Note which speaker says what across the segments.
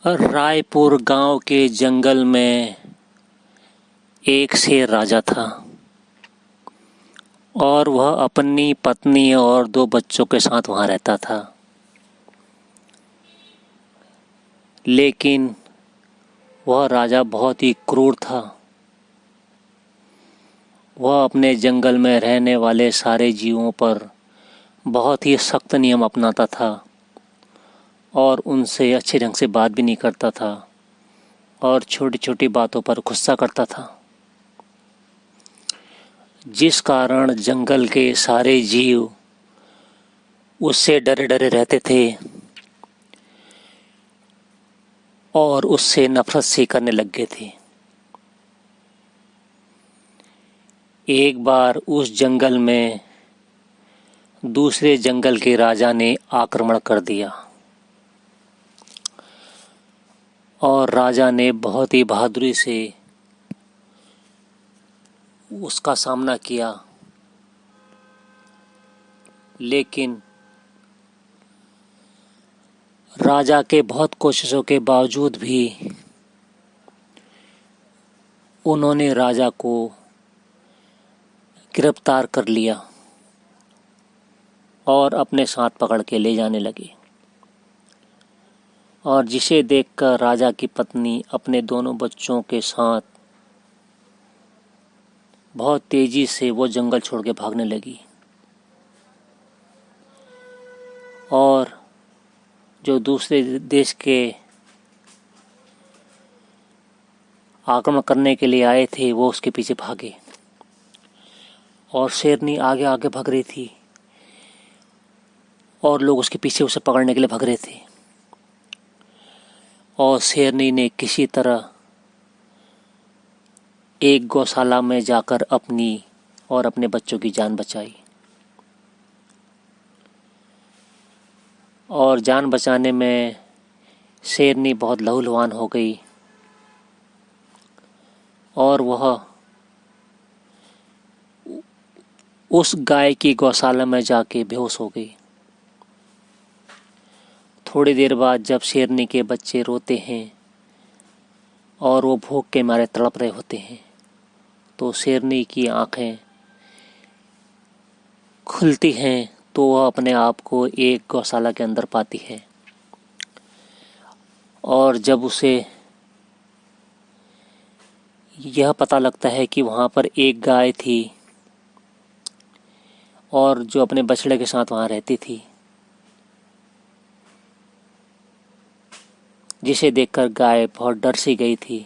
Speaker 1: रायपुर गांव के जंगल में एक शेर राजा था और वह अपनी पत्नी और 2 बच्चों के साथ वहां रहता था। लेकिन वह राजा बहुत ही क्रूर था। वह अपने जंगल में रहने वाले सारे जीवों पर बहुत ही सख्त नियम अपनाता था और उनसे अच्छे ढंग से बात भी नहीं करता था और छोटी छोटी बातों पर गुस्सा करता था, जिस कारण जंगल के सारे जीव उससे डरे डरे रहते थे और उससे नफरत सी करने लग गए थे। एक बार उस जंगल में दूसरे जंगल के राजा ने आक्रमण कर दिया और राजा ने बहुत ही बहादुरी से उसका सामना किया। लेकिन राजा के बहुत कोशिशों के बावजूद भी उन्होंने राजा को गिरफ्तार कर लिया और अपने साथ पकड़ के ले जाने लगे। और जिसे देखकर राजा की पत्नी अपने दोनों बच्चों के साथ बहुत तेजी से वो जंगल छोड़ के भागने लगी। और जो दूसरे देश के आक्रमण करने के लिए आए थे वो उसके पीछे भागे और शेरनी आगे आगे भाग रही थी और लोग उसके पीछे उसे पकड़ने के लिए भाग रहे थे। और शेरनी ने किसी तरह एक गौशाला में जाकर अपनी और अपने बच्चों की जान बचाई। और जान बचाने में शेरनी बहुत लहूलुहान हो गई और वह उस गाय की गौशाला में जाके बेहोश हो गई। थोड़ी देर बाद जब शेरनी के बच्चे रोते हैं और वो भूख के मारे तड़प रहे होते हैं तो शेरनी की आंखें खुलती हैं तो वह अपने आप को एक गौशाला के अंदर पाती है। और जब उसे यह पता लगता है कि वहाँ पर एक गाय थी और जो अपने बछड़े के साथ वहाँ रहती थी, जिसे देखकर गाय बहुत डर सी गई थी।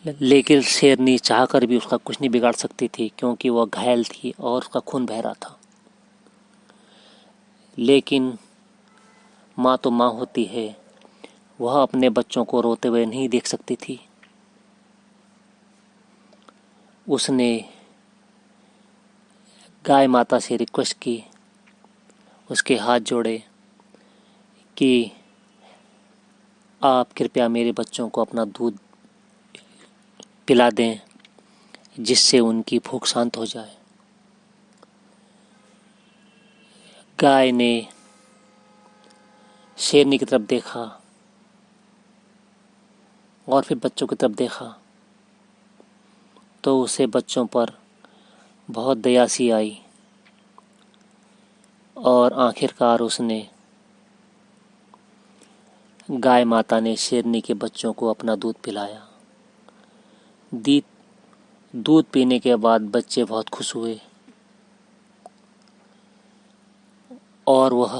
Speaker 1: लेकिन शेरनी चाहकर भी उसका कुछ नहीं बिगाड़ सकती थी क्योंकि वह घायल थी और उसका खून बह रहा था। लेकिन माँ तो माँ होती है, वह अपने बच्चों को रोते हुए नहीं देख सकती थी। उसने गाय माता से रिक्वेस्ट की, उसके हाथ जोड़े कि आप कृपया मेरे बच्चों को अपना दूध पिला दें जिससे उनकी भूख शांत हो जाए। गाय ने शेरनी की तरफ देखा और फिर बच्चों की तरफ देखा तो उसे बच्चों पर बहुत दया सी आई और आखिरकार उसने गाय माता ने शेरनी के बच्चों को अपना दूध पिलाया। दूध पीने के बाद बच्चे बहुत खुश हुए और वह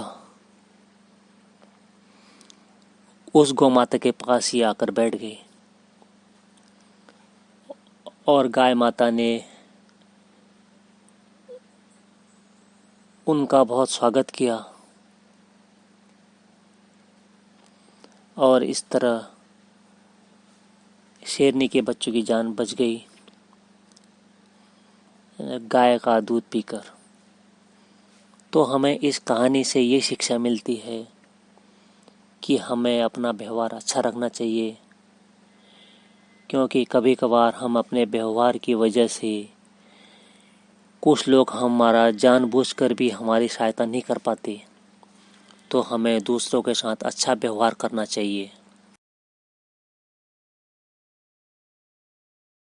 Speaker 1: उस गौ माता के पास ही आकर बैठ गए और गाय माता ने उनका बहुत स्वागत किया। और इस तरह शेरनी के बच्चों की जान बच गई गाय का दूध पीकर। तो हमें इस कहानी से ये शिक्षा मिलती है कि हमें अपना व्यवहार अच्छा रखना चाहिए, क्योंकि कभी कभार हम अपने व्यवहार की वजह से कुछ लोग हमारा जानबूझकर भी हमारी सहायता नहीं कर पाते। तो हमें दूसरों के साथ अच्छा व्यवहार करना चाहिए।